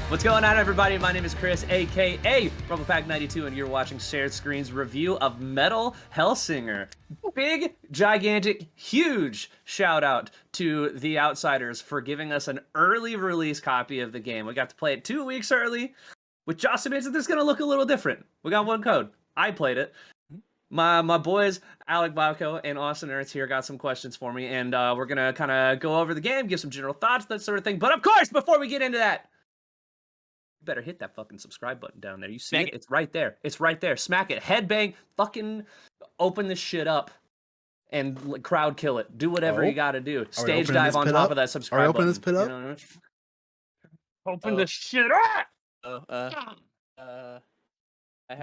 What's going on, everybody? My name is Chris, aka RumblePack92, and you're watching Shared Screen's review of Metal Hellsinger. Big, gigantic, huge shout out to The Outsiders for giving us an early release copy of the game. We got to play it 2 weeks early, which just means that this is going to look a little different. We got one code. I played it. My boys, Alec and Austin and Alec here, got some questions for me, and we're going to kind of go over the game, give some general thoughts, that sort of thing. But of course, before we get into that, better hit that fucking subscribe button down there. You see it? It's right there. It's right there. Smack it. Headbang. Fucking open this shit up and crowd kill it. Do whatever you got to do. Stage dive on top of that subscribe button. Open this pit up? You know? Open this shit up!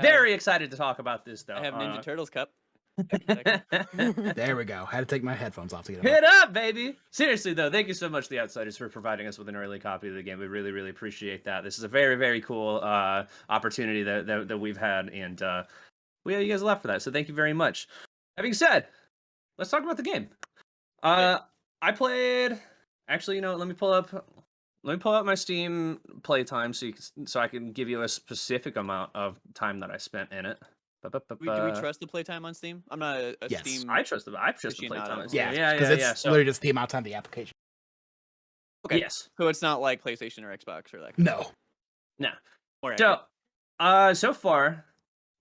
Very excited to talk about this, though. I have Ninja Turtles cup. There we go. Had to take my headphones off to get it. Hit up, baby! Seriously, though, thank you so much, The Outsiders, for providing us with an early copy of the game. We really, really appreciate that. This is a very, very cool opportunity that we've had, and you guys left for that, so thank you very much. That being said, let's talk about the game. I played... Actually, let me pull up my Steam playtime so I can give you a specific amount of time that I spent in it. Do we trust the playtime on Steam? I'm not a Yes. Steam. I trust the playtime on Steam. Yeah, it's So, literally just the amount of time the application. Okay. yes. So it's not like PlayStation or Xbox or that. No. More So, so far,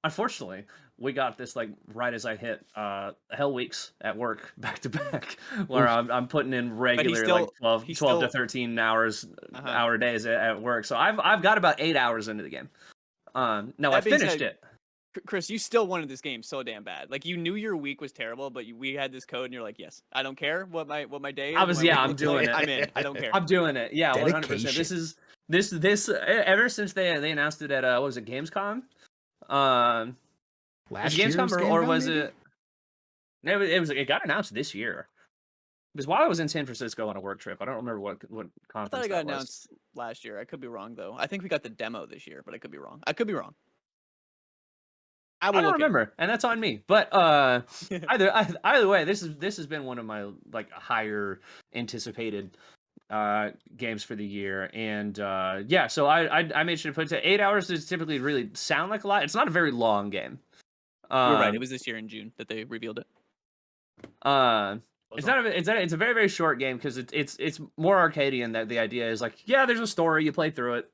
unfortunately, we got this like right as I hit Hell Weeks at work back to back, where I'm putting in regular like 12 to 13 hours hour days at work. So I've got about 8 hours into the game. No, I finished it. Chris, you still wanted this game so damn bad. Like you knew your week was terrible, but we had this code, and you're like, "Yes, I don't care what my day is." I'm doing it. I'm in. I don't care. I'm doing it. Yeah, 100%. Dedication. This ever since they announced it at what was it, Gamescom? Last Gamescom or was maybe? it? No, it got announced this year. Because while I was in San Francisco on a work trip, I don't remember what conference I thought it got announced last year. I could be wrong though. I think we got the demo this year, but I could be wrong. I don't remember, and that's on me. But either way, this has been one of my like higher anticipated games for the year, and so I made sure to put it to 8 hours. Does typically really sound like a lot. It's not a very long game. You're right. It was this year in June that they revealed it. It's a very, very short game because it's more arcadey in that the idea is like, yeah, there's a story, you play through it.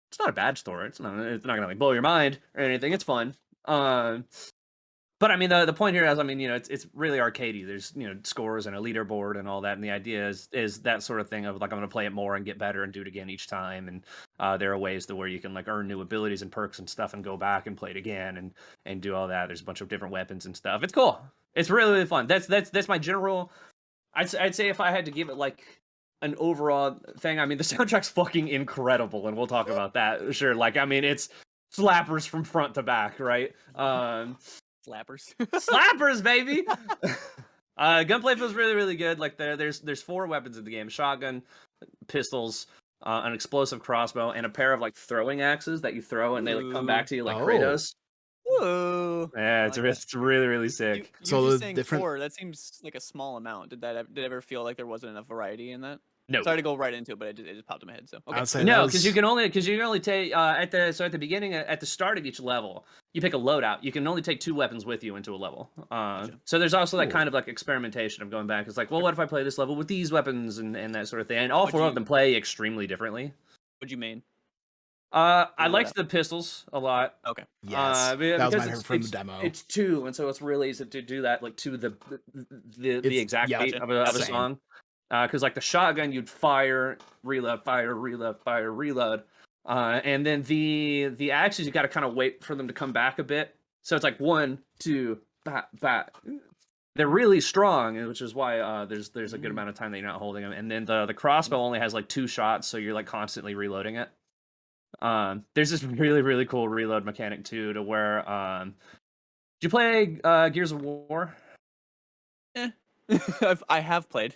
It's not a bad story. It's not gonna like blow your mind or anything. It's fun. But I mean the point here is, I mean, it's really arcadey. There's scores and a leaderboard and all that, and the idea is that sort of thing of like I'm gonna play it more and get better and do it again each time. And there are ways to where you can like earn new abilities and perks and stuff and go back and play it again and do all that. There's a bunch of different weapons and stuff. It's cool. It's really, really fun. That's my general. I'd say if I had to give it like an overall thing, I mean the soundtrack's fucking incredible, and we'll talk about that. Sure, like I mean it's slappers from front to back, right? Slappers. Slappers, baby. Gunplay feels really, really good. Like there's 4 weapons in the game: shotgun, pistols, an explosive crossbow, and a pair of like throwing axes that you throw and they like come back to you like Kratos. Whoa. Yeah, it's really, really sick. You So just the saying different 4, that seems like a small amount. Did it ever feel like there wasn't enough variety in that? No. Sorry to go right into it, but it just popped in my head. So okay. No, because you can only take at the beginning, at the start of each level, you pick a loadout. You can only take 2 weapons with you into a level. So there's also that kind of like experimentation of going back. It's like, well, what if I play this level with these weapons and that sort of thing? And all 4 of them play extremely differently. What'd you main? I liked the pistols a lot. Okay. Yes, that was mine from the demo. It's 2, and so it's really easy to do that like to the exact beat of a song. Because like the shotgun, you'd fire, reload, and then the axes, you got to kind of wait for them to come back a bit. So it's like 1, 2, bat. They're really strong, which is why there's a good amount of time that you're not holding them. And then the crossbow only has like 2 shots, so you're like constantly reloading it. There's this really, really cool reload mechanic too, to where did you play Gears of War? I have played.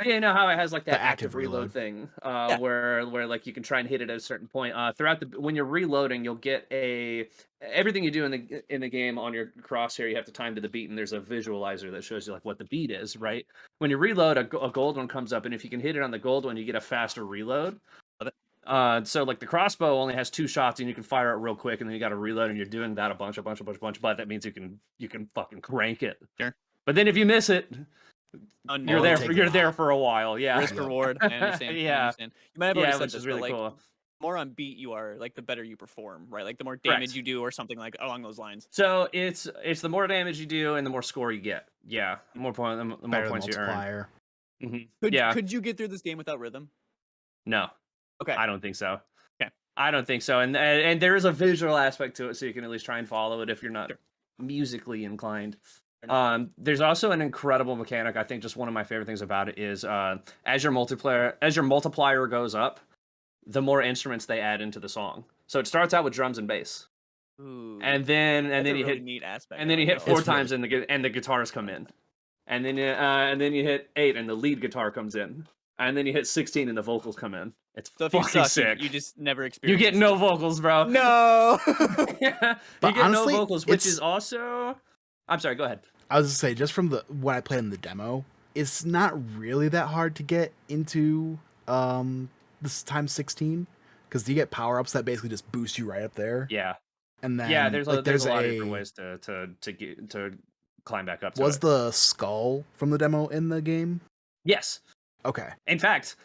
You know how it has like that The active reload thing, Yeah. where like you can try and hit it at a certain point. Throughout when you're reloading, you'll get everything you do in the game on your crosshair. You have to time to the beat, and there's a visualizer that shows you like what the beat is. Right when you reload, a gold one comes up, and if you can hit it on the gold one, you get a faster reload. So like the crossbow only has 2 shots and you can fire it real quick and then you got to reload and you're doing that a bunch, but that means you can fucking crank it. Sure. But then if you miss it, you're there for a while. Yeah. Risk reward. I understand. Yeah. I understand. You might have already said which this, is really but like cool. more on beat you are, like the better you perform, right? Like the more damage you do or something like along those lines. So it's the more damage you do and the more score you get. Yeah. The more points you earn. Mm-hmm. Could you get through this game without rhythm? No. Okay. I don't think so. Okay. I don't think so. And there is a visual aspect to it, so you can at least try and follow it if you're not musically inclined. There's also an incredible mechanic. I think just one of my favorite things about it is as your multiplier goes up, the more instruments they add into the song. So it starts out with drums and bass. Ooh, and then you hit neat aspect. And then you hit 4 times and the guitars come in. And then you hit 8 and the lead guitar comes in. And then you hit 16 and the vocals come in. It's so fucking sick. You just never experience. You get no vocals, bro. No. You get honestly, no vocals, which is also. I'm sorry. Go ahead. I was gonna say, just from what I played in the demo, it's not really that hard to get into this times 16 because you get power ups that basically just boost you right up there. Yeah. And then there's a lot of different ways to climb back up. Was the skull from the demo in the game? Yes. Okay. In fact,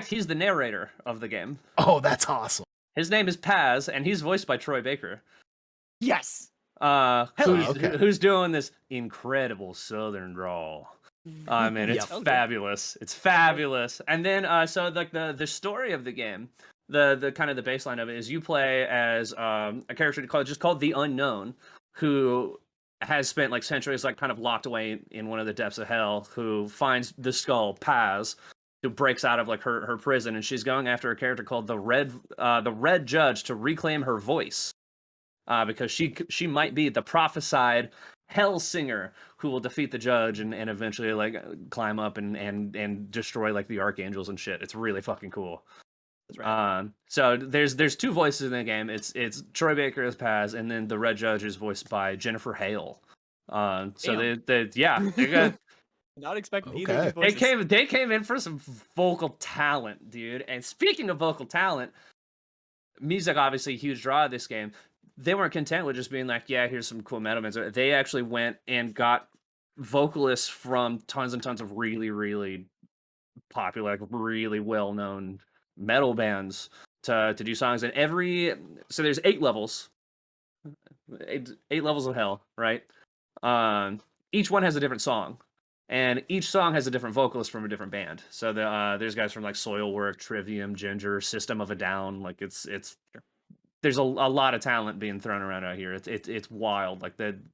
he's the narrator of the game. Oh, that's awesome. His name is Paz, and he's voiced by Troy Baker. Yes. Who's doing this incredible Southern drawl? I mean, it's fabulous. It's fabulous. And then, so like the story of the game, the kind of the baseline of it is you play as a character called the Unknown, who has spent like centuries like kind of locked away in one of the depths of hell, who finds the skull Paz, who breaks out of like her prison, and she's going after a character called the Red Judge to reclaim her voice, because she might be the prophesied Hellsinger who will defeat the judge and eventually like climb up and destroy like the archangels and shit. It's really fucking cool. That's right. So there's 2 voices in the game. It's Troy Baker as Paz, and then the Red Judge is voiced by Jennifer Hale. So they got not expecting either of these voices. They came in for some vocal talent, dude. And speaking of vocal talent, music obviously a huge draw of this game. They weren't content with just being like, yeah, here's some cool metal bands. They actually went and got vocalists from tons and tons of really, really popular, like really well-known metal bands to do songs. And so there's 8 levels. 8 levels of hell, right? Each one has a different song. And each song has a different vocalist from a different band. So there's guys from like Soilwork, Trivium, Ginger, System of a Down. Like it's there's a lot of talent being thrown around out here. It's wild. Like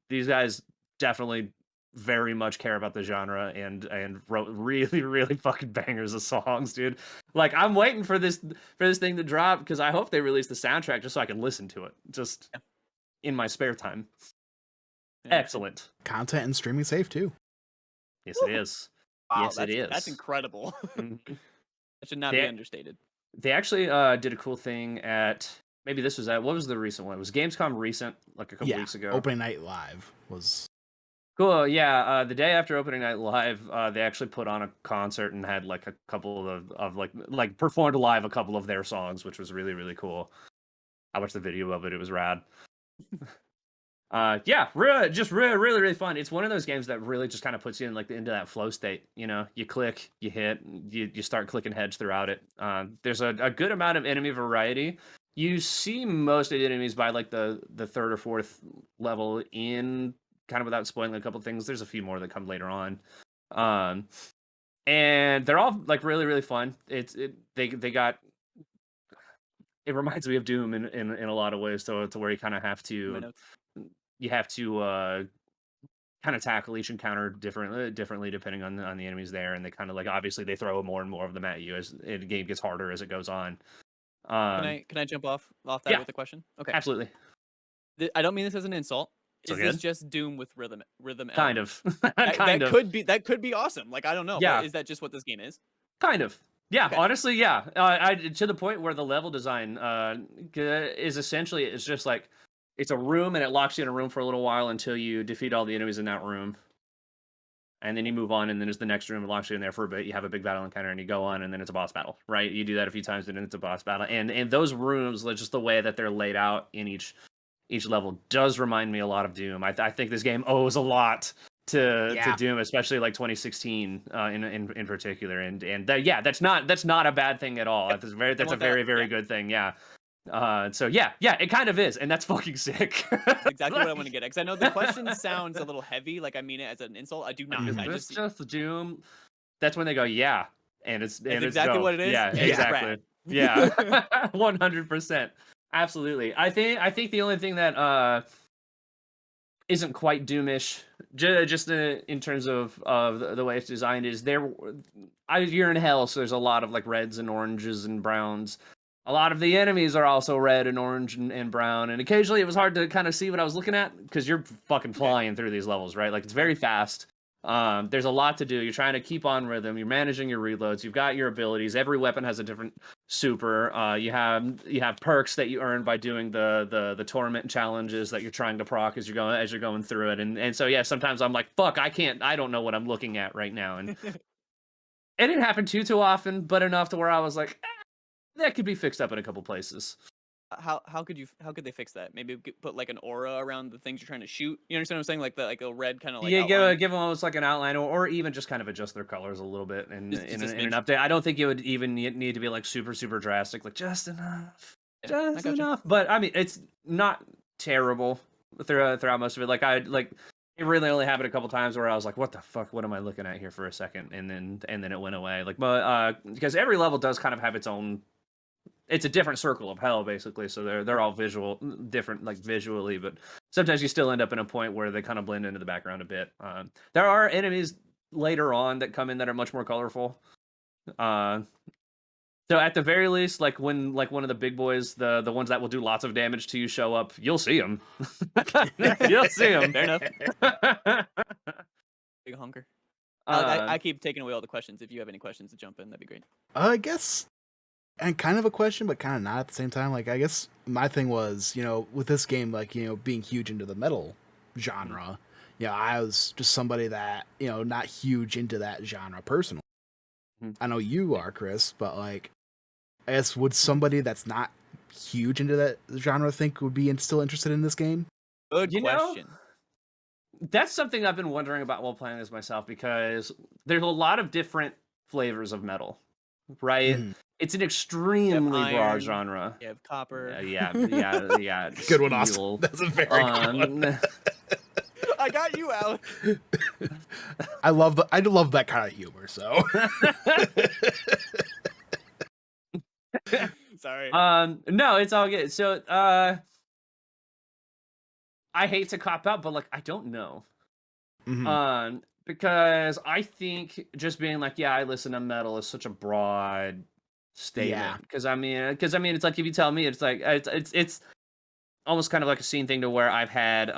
these guys definitely very much care about the genre and wrote really, really fucking bangers of songs, dude. Like I'm waiting for this thing to drop because I hope they release the soundtrack just so I can listen to it just in my spare time. Yeah. Excellent content and streaming safe too. Yes, it is. Wow, yes, it is. That's incredible. That should not be understated. They actually did a cool thing at. Maybe this was what was the recent one? It was Gamescom recent, like a couple weeks ago. Opening Night Live was cool. Yeah, the day after Opening Night Live, they actually put on a concert and had like a couple of like performed live a couple of their songs, which was really, really cool. I watched the video of it. It was rad. Really, really fun. It's one of those games that really just kind of puts you in like into that flow state. You know, you click, you hit, you start clicking heads throughout it. There's a good amount of enemy variety. You see most of the enemies by like the 3rd or 4th level in, kind of without spoiling a couple things. There's a few more that come later on. And they're all like really, really fun. They got. It reminds me of Doom in a lot of ways, to where you kind of have to. You have to kind of tackle each encounter differently depending on the enemies there, and they kind of like obviously they throw more and more of them at you as the game gets harder as it goes on. Can I jump off that with a question? Okay, absolutely. I don't mean this as an insult. Is this just Doom with rhythm? Kind of. That could be awesome. Like I don't know. Yeah. But is that just what this game is? Kind of. Yeah, okay. Honestly, yeah. To the point where the level design is essentially it's just like. It's a room, and it locks you in a room for a little while until you defeat all the enemies in that room. and then you move on, and then there's the next room, it locks you in there for a bit, you have a big battle encounter, and you go on, and then it's a boss battle, right? You do that a few times, and then it's a boss battle. And those rooms, just the way that they're laid out in each level does remind me a lot of Doom. I think this game owes a lot to Doom, especially like 2016 in particular. And that's not a bad thing at all. That's a very good thing. Yeah. So yeah, it kind of is, and that's fucking sick. That's exactly what I want to get at, because I know the question sounds a little heavy, like I mean it as an insult. I do not. Is this just Doom? That's when they go, yeah, and it's exactly dope. what it is. Yeah, exactly. Yeah, 100%. Absolutely. I think the only thing that isn't quite Doomish, just in terms of the way it's designed, is you're in hell, so there's a lot of like reds and oranges and browns. A lot of the enemies are also red and orange and brown, and occasionally it was hard to kind of see what I was looking at because you're fucking flying through these levels, right? Like, it's very fast. There's a lot to do. You're trying to keep on rhythm. You're managing your reloads. You've got your abilities. Every weapon has a different super. You have perks that you earn by doing the torment challenges that you're trying to proc as you're going through it. And so yeah, sometimes I'm like, fuck, I don't know what I'm looking at right now. And it didn't happen too often, but enough to where I was like, that could be fixed up in a couple places. How could they fix that? Maybe put like an aura around the things you're trying to shoot. You understand what I'm saying? Like a red kind of like outline. Give them almost like an outline, or even just kind of adjust their colors a little bit in an update. I don't think it would even need to be like super drastic, like just enough, But I mean, it's not terrible throughout most of it. It really only happened a couple times where I was like, what the fuck, what am I looking at here for a second, and then it went away. Because every level does kind of have its own. It's a different circle of hell, basically. So they're all different, like visually, but sometimes you still end up in a point where they kind of blend into the background a bit. There are enemies later on that come in that are much more colorful. So at the very least, like when one of the big boys, the ones that will do lots of damage to you, show up, you'll see them. You'll see them. Fair enough. Big hunker. I keep taking away all the questions. If you have any questions to jump in, that'd be great. I guess. And kind of a question, but kind of not at the same time. Like, I guess my thing was, with this game, like, being huge into the metal genre, I was just somebody that, not huge into that genre personally. I know you are, Chris, but like, I guess would somebody that's not huge into that genre think would be still interested in this game? Good question. That's something I've been wondering about while playing this myself, because there's a lot of different flavors of metal, right? It's an extremely broad genre. You have copper. Yeah. Good one, Austin. That's a very good one. I got you, Alec. I love that kind of humor. So. Sorry. No, it's all good. So, I hate to cop out, but like, I don't know. Because I think just being like, yeah, I listen to metal is such a broad statement. Because I mean, it's like, if you tell me, it's like it's almost kind of like a scene thing, to where I've had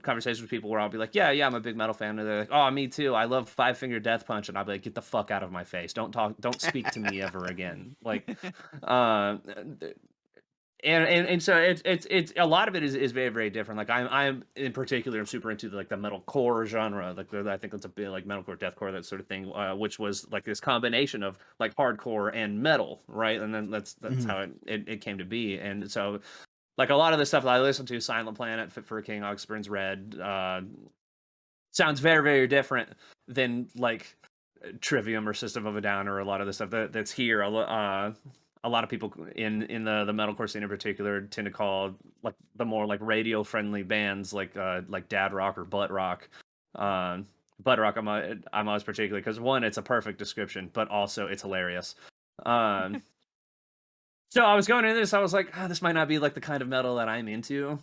conversations with people where I'll be like, yeah, I'm a big metal fan, and they're like, oh, me too, I love Five Finger Death Punch, and I'll be like, get the fuck out of my face, don't speak to me ever again. Like, and so it's a lot of it is very, very different. Like, I'm in particular, I'm super into the metalcore genre. Like, I think that's a bit like metalcore, deathcore, that sort of thing, which was like this combination of like hardcore and metal, right? And then that's how it came to be. And so, like, a lot of the stuff that I listen to, Silent Planet, Fit for a King, Oxburns Red, sounds very, very different than like Trivium or System of a Down, or a lot of the stuff that's here. A lot of people in the metalcore scene in particular tend to call like the more like radio friendly bands like dad rock or butt rock. Butt rock I'm always particularly, because one, it's a perfect description, but also it's hilarious. So I was going into this, I was like, this might not be like the kind of metal that I'm into,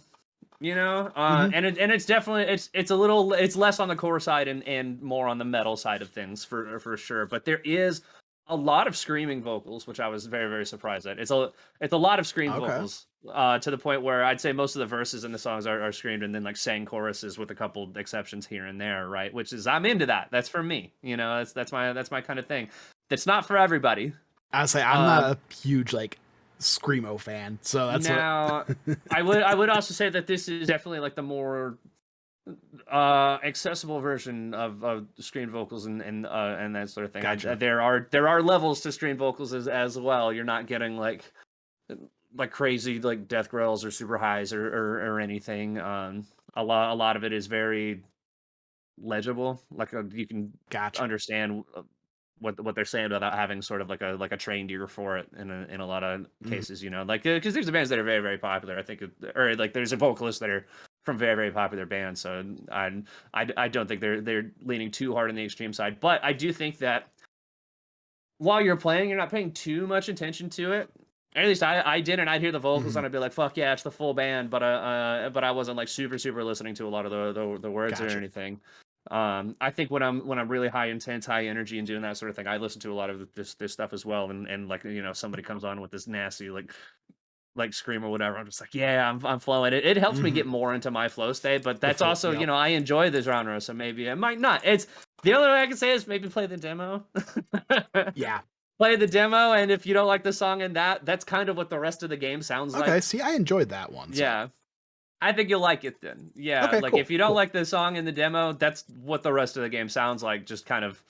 and it's definitely it's less on the core side and more on the metal side of things for sure. But there is a lot of screaming vocals, which I was very, very surprised at. It's a lot of screamed vocals, to the point where I'd say most of the verses in the songs are screamed, and then like sang choruses with a couple exceptions here and there, right? Which is, I'm into that. That's for me, that's my kind of thing. That's not for everybody. I say I'm not a huge like screamo fan, so that's now. I would also say that this is definitely like the more accessible version of screen vocals and that sort of thing. Gotcha. There are levels to screen vocals as well. You're not getting like crazy like death growls or super highs or anything. A lot of it is very legible. Like you can Gotcha. understand what they're saying without having sort of like a trained ear for it in a lot of cases. You know, like because there's bands that are very very popular. I think, or like there's a vocalist that are from very very popular bands. So I don't think they're leaning too hard on the extreme side. But I do think that while you're playing, you're not paying too much attention to it. At least I didn't. I'd hear the vocals and I'd be like, "Fuck yeah, it's the full band," but I wasn't like super listening to a lot of the words or Gotcha. anything. I think when I'm really high intense, high energy, and doing that sort of thing, I listen to a lot of this stuff as well. And like somebody comes on with this nasty like scream or whatever, I'm just like, yeah, I'm flowing. It helps me get more into my flow state, but that's also yep. I enjoy the genre, so maybe I might not. It's the only way I can say is maybe play the demo. Yeah. Play the demo, and if you don't like the song in that's kind of what the rest of the game sounds like. Okay, see, I enjoyed that one. So. Yeah. I think you'll like it then. Yeah, Okay, like cool, if you don't cool. like the song in the demo, that's what the rest of the game sounds like, just kind of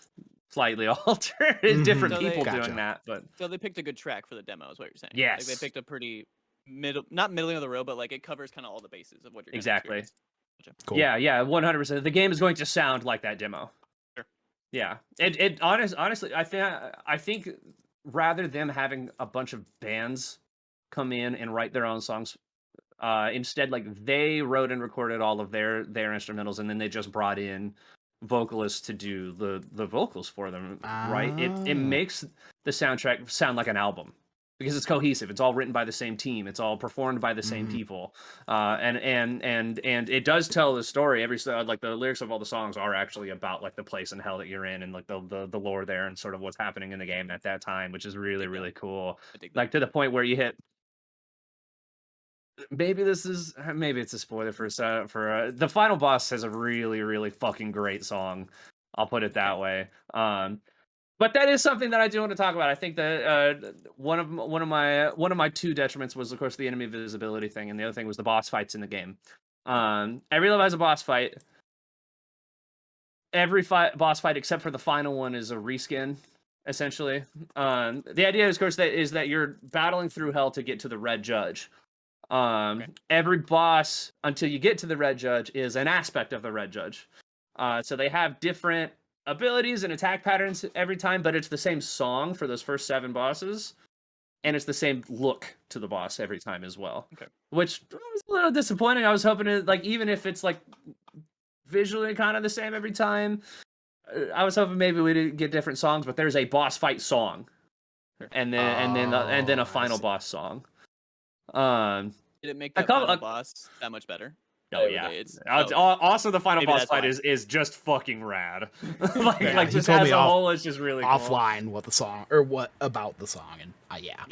slightly altered. Different So people Gotcha. doing that, but So they picked a good track for the demo, is what you're saying. yes. Like they picked a pretty not middle of the road, but like it covers kind of all the bases of what you're gonna Exactly. experience. Gotcha. Cool. Yeah, 100%. The game is going to sound like that demo. Sure. Yeah. Honestly, I think rather than having a bunch of bands come in and write their own songs, instead, like they wrote and recorded all of their instrumentals, and then they just brought in vocalists to do the vocals for them. Right? It makes the soundtrack sound like an album because it's cohesive. It's all written by the same team. It's all performed by the same people. And it does tell the story. Like the lyrics of all the songs are actually about like the place in hell that you're in, and like the lore there, and sort of what's happening in the game at that time, which is really really cool. I dig that. Like to the point where you hit. Maybe it's a spoiler for the final boss has a really really fucking great song. I'll put it that way. But that is something that I do want to talk about. I think that one of my two detriments was, of course, the enemy visibility thing, and the other thing was the boss fights in the game. Every level has a boss fight. Every boss fight except for the final one is a reskin, essentially. The idea, of course, is that you're battling through hell to get to the Red Judge. Every boss until you get to the Red Judge is an aspect of the Red Judge. So they have different abilities and attack patterns every time, but it's the same song for those first 7 bosses, and it's the same look to the boss every time as well. Okay. Which was a little disappointing. I was hoping to, like, even if it's like visually kind of the same every time, I was hoping maybe we'd get different songs, but there's a boss fight song, and then a final boss song. Did it make that final boss that much better? Oh yeah, also the final boss fight is just fucking rad. like just as a whole, it's just really offline cool. what the song or what about the song, and yeah.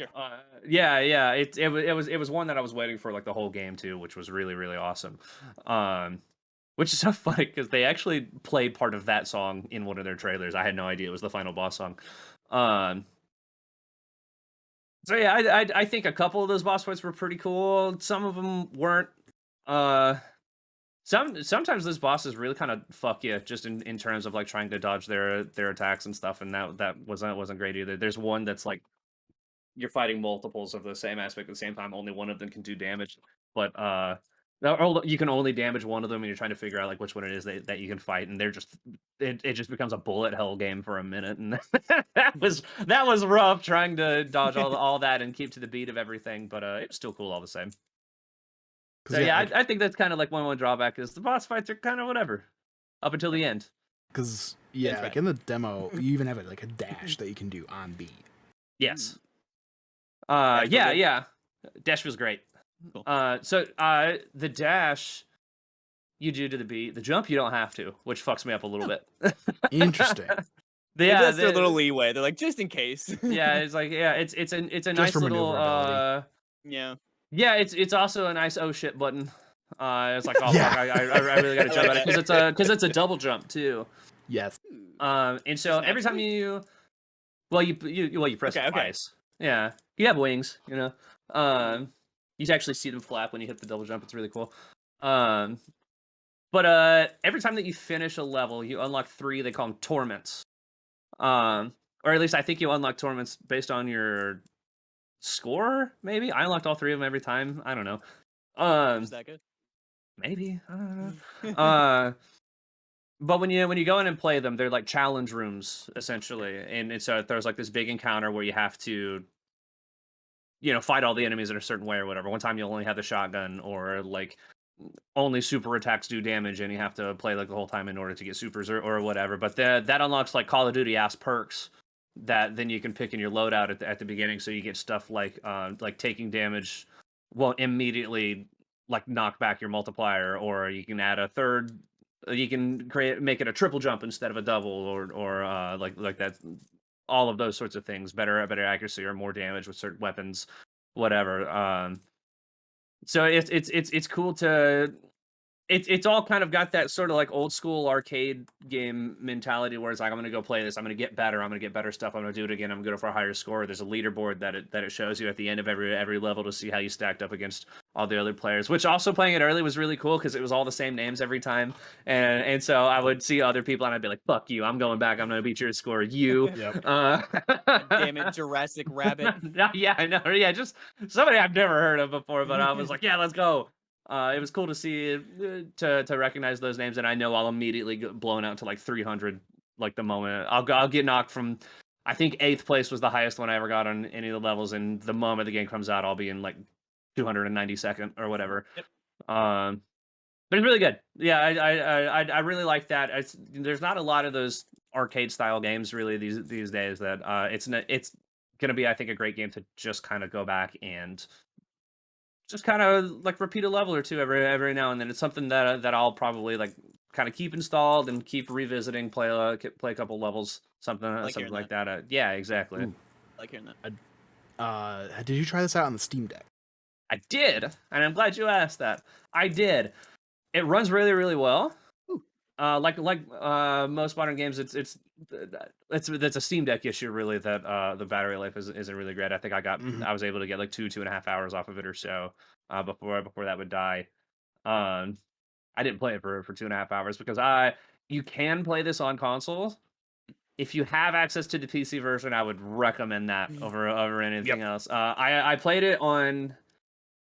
It was one that I was waiting for like the whole game too, which was really really awesome. Which is so funny because they actually played part of that song in one of their trailers. I had no idea it was the final boss song. So yeah, I think a couple of those boss fights were pretty cool. Some of them weren't. Sometimes those bosses really kind of fuck you just in terms of like trying to dodge their attacks and stuff, and that wasn't great either. There's one that's like you're fighting multiples of the same aspect at the same time. Only one of them can do damage, but you can only damage one of them, and you're trying to figure out like which one it is that you can fight, and it just becomes a bullet hell game for a minute, and that was rough trying to dodge all that and keep to the beat of everything, but it was still cool all the same. So yeah, I think that's kind of like one drawback is the boss fights are kind of whatever up until the end. Because like in the demo, you even have like a dash that you can do on beat. Yes. Yeah. Dash was great. Cool. So the dash you do to the beat. The jump you don't have to, which fucks me up a little bit. Interesting. That's their little leeway. They're like, just in case. Yeah, it's like it's a nice little Yeah, it's also a nice oh shit button. It's like fuck, I really gotta jump at it because it's a double jump too. Yes. And so every time you press it twice. Yeah, you have wings, you actually see them flap when you hit the double jump. It's really cool. But every time that you finish a level, you unlock 3. They call them torments. Or at least I think you unlock torments based on your score. Maybe I unlocked all 3 of them every time. I don't know. Is that good? Maybe I don't know. But when you go in and play them, they're like challenge rooms essentially, and so there's like this big encounter where you have to fight all the enemies in a certain way or whatever. One time you'll only have the shotgun, or like only super attacks do damage, and you have to play like the whole time in order to get supers or whatever. But that unlocks like Call of Duty ass perks that then you can pick in your loadout at the beginning. So you get stuff like taking damage will immediately like knock back your multiplier, or you can add a third. You can make it a triple jump instead of a double, or like that. All of those sorts of things, better accuracy or more damage with certain weapons, whatever. So it's cool to it's all kind of got that sort of like old school arcade game mentality where it's like, I'm gonna go play this, I'm gonna get better, I'm gonna get better stuff, I'm gonna do it again, I'm gonna go for a higher score. There's a leaderboard that it shows you at the end of every level to see how you stacked up against all the other players. Which also playing it early was really cool because it was all the same names every time, and so I would see other people and I'd be like, fuck you, I'm going back, I'm gonna beat your score, you. Yep. Damn it, Jurassic Rabbit. Yeah, I know. Yeah, just somebody I've never heard of before, but I was like, yeah, let's go. It was cool to see to recognize those names, and I know I'll immediately get blown out to like 300 like the moment I'll get knocked from. I think 8th place was the highest one I ever got on any of the levels, and the moment the game comes out, I'll be in like 292nd or whatever. Yep. But it's really good. Yeah, I really like that. There's not a lot of those arcade style games really these days that it's gonna be, I think, a great game to just kind of go back and just kind of like repeat a level or two every now and then. It's something that I'll probably like kind of keep installed and keep revisiting, play a couple levels, something like that. Yeah, exactly. Ooh. I like hearing that. Did you try this out on the Steam Deck? I did, and I'm glad you asked that. I did. It runs really, really well. Like most modern games, it's a Steam Deck issue really, that the battery life isn't really great. I think I was able to get like 2.5 hours off of it or so before that would die. I didn't play it for 2.5 hours because you can play this on console. If you have access to the PC version, I would recommend that over anything else. I played it on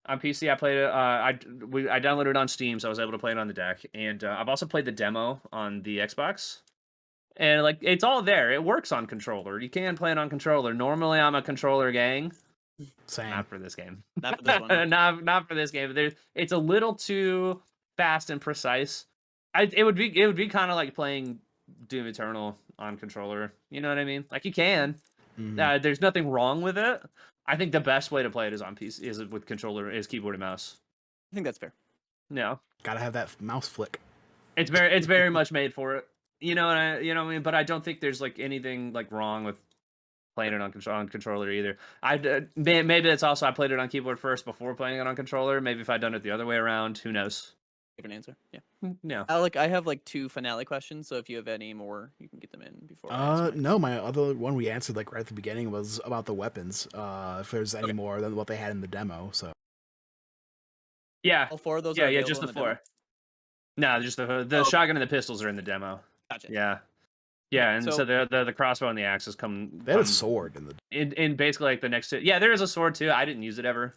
PC. I played it. I downloaded it on Steam, so I was able to play it on the deck. And I've also played the demo on the Xbox. And like, it's all there. It works on controller. You can play it on controller. Normally, I'm a controller gang. Same. Not for this game. Not for this one. not for this game. It's a little too fast and precise. It would be kind of like playing Doom Eternal on controller. You know what I mean? Like, you can. There's nothing wrong with it. I think the best way to play it is on PC, is with controller, is keyboard and mouse. I think that's fair. No, Gotta have that mouse flick. it's very much made for it. You know what I mean? But I don't think there's like anything like wrong with playing it on controller either. Maybe it's also I played it on keyboard first before playing it on controller. Maybe if I'd done it the other way around, who knows? Give an answer. Yeah. No. Alec, I have like 2 finale questions, so if you have any more, you can get them in before. I ask mine. No, my other one we answered like right at the beginning was about the weapons. If there's any more than what they had in the demo, so. Yeah. All 4 of those. Yeah, just the 4. No, just the shotgun and the pistols are in the demo. Gotcha. Yeah. Yeah, and so the crossbow and the axes come. They had a sword in the. In basically like the next. Yeah, there is a sword too. I didn't use it ever.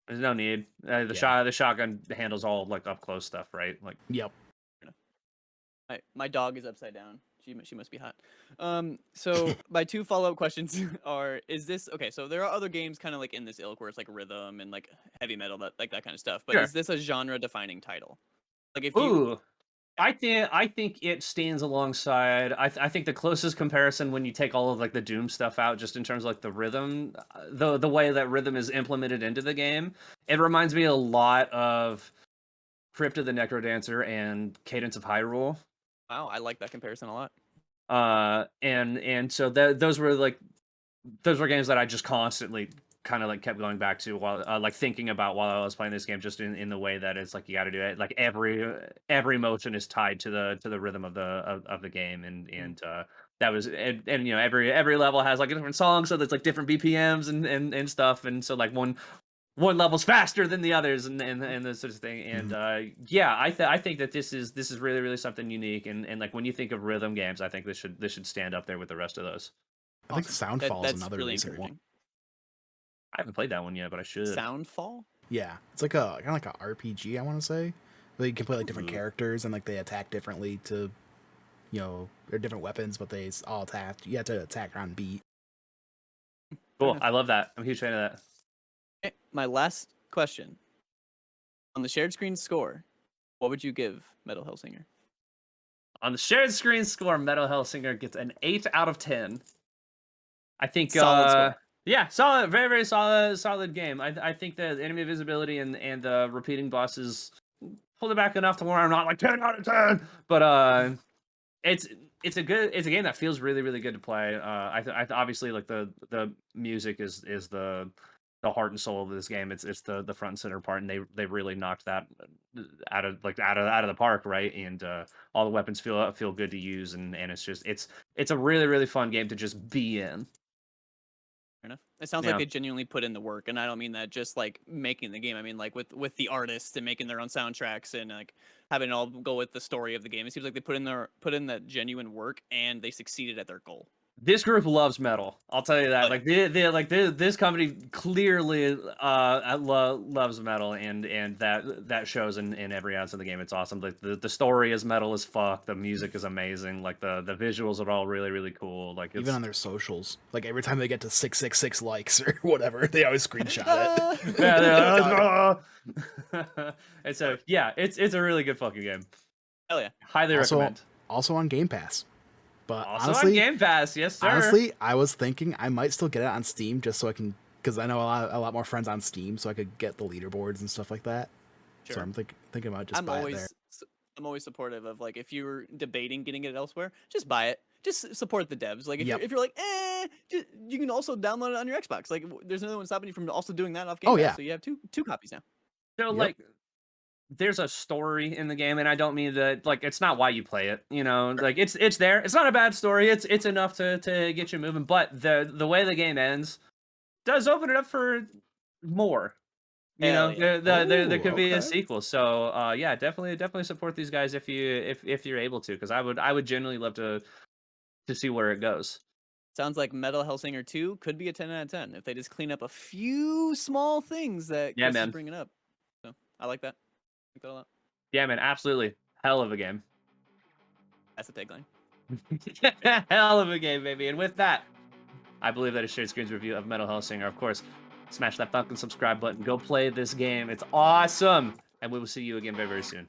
There's no need. The shotgun handles all like up close stuff, right? Like. Yep. My dog is upside down. She must be hot. So my 2 follow-up questions are: is this okay? So there are other games kind of like in this ilk where it's like rhythm and like heavy metal, that kind of stuff. But is this a genre-defining title? Like if you. I think it stands alongside. I think the closest comparison, when you take all of like the Doom stuff out, just in terms of like the rhythm, the way that rhythm is implemented into the game, it reminds me a lot of Crypt of the Necrodancer and Cadence of Hyrule. Wow, I like that comparison a lot. And so those were games that I just constantly kind of like kept going back to while like thinking about while I was playing this game, just in the way that it's like you got to do it, like every motion is tied to the rhythm of the game, and that was and every level has like a different song, so there's like different BPMs and stuff, and so like one one level's faster than the others, and this sort of thing. And yeah, I think that this is really really something unique. And like when you think of rhythm games, I think this should stand up there with the rest of those. I think Awesome. Soundfall is That's another really recent one. encouraging. I haven't played that one yet, but I should. Soundfall? Yeah, it's like a kind of like a RPG, I want to say. Where you can play like different Ooh. characters and like they attack differently to, they're different weapons, but they all attack. You have to attack on beat. Cool. enough. I love that. I'm a huge fan of that. Okay, my last question. On the shared screen score, what would you give Metal Hellsinger? On the shared screen score, Metal Hellsinger gets an 8 out of 10. I think Solid score. yeah, solid, very very solid game. I think the enemy visibility and the repeating bosses pulled it back enough to where I'm not like 10 out of 10, but it's a game that feels really really good to play. Obviously like the music is the heart and soul of this game. It's the front and center part, and they really knocked that out of the park, right? And all the weapons feel good to use, and it's just it's a really really fun game to just be in. Fair enough. It sounds Yeah. like they genuinely put in the work, and I don't mean that just like making the game. I mean like with the artists and making their own soundtracks and like having it all go with the story of the game. It seems like they put in that genuine work, and they succeeded at their goal. This group loves metal. I'll tell you that. Oh, Like this company clearly loves metal, and that shows in every ounce of the game. It's awesome. Like the story is metal as fuck. The music is amazing. Like the visuals are all really really cool. Like it's, Even on their socials, like every time they get to 666 likes or whatever, they always screenshot it. yeah, and so yeah, it's a really good fucking game. Hell yeah. Highly recommend. Also on Game Pass. But Also honestly, on Game Pass, yes sir. honestly, I was thinking I might still get it on Steam just so I can, because I know a lot more friends on Steam, so I could get the leaderboards and stuff like that. Sure. So I'm thinking about just buy it there. I'm always supportive of like if you're debating getting it elsewhere, just buy it. Just support the devs. Like if you're like, you can also download it on your Xbox. Like there's no one stopping you from also doing that off Game Pass. yeah. So you have two copies now. So like there's a story in the game, and I don't mean that like it's not why you play it, like it's there. It's not a bad story. It's enough to get you moving, but the way the game ends does open it up for more. Hell yeah. There could be a okay. sequel. So yeah, definitely support these guys if you're able to, because I would genuinely love to see where it goes. Sounds like Metal Hellsinger 2 could be a 10 out of 10 if they just clean up a few small things that Yeah, Chris is man. bringing up. So I like that. I like that a lot. Yeah, man, absolutely. Hell of a game. That's the tagline. Hell of a game, baby. And with that, I believe that is Shared Screen's review of Metal Hellsinger. Of course, smash that fucking subscribe button. Go play this game. It's awesome. And we will see you again very, very soon.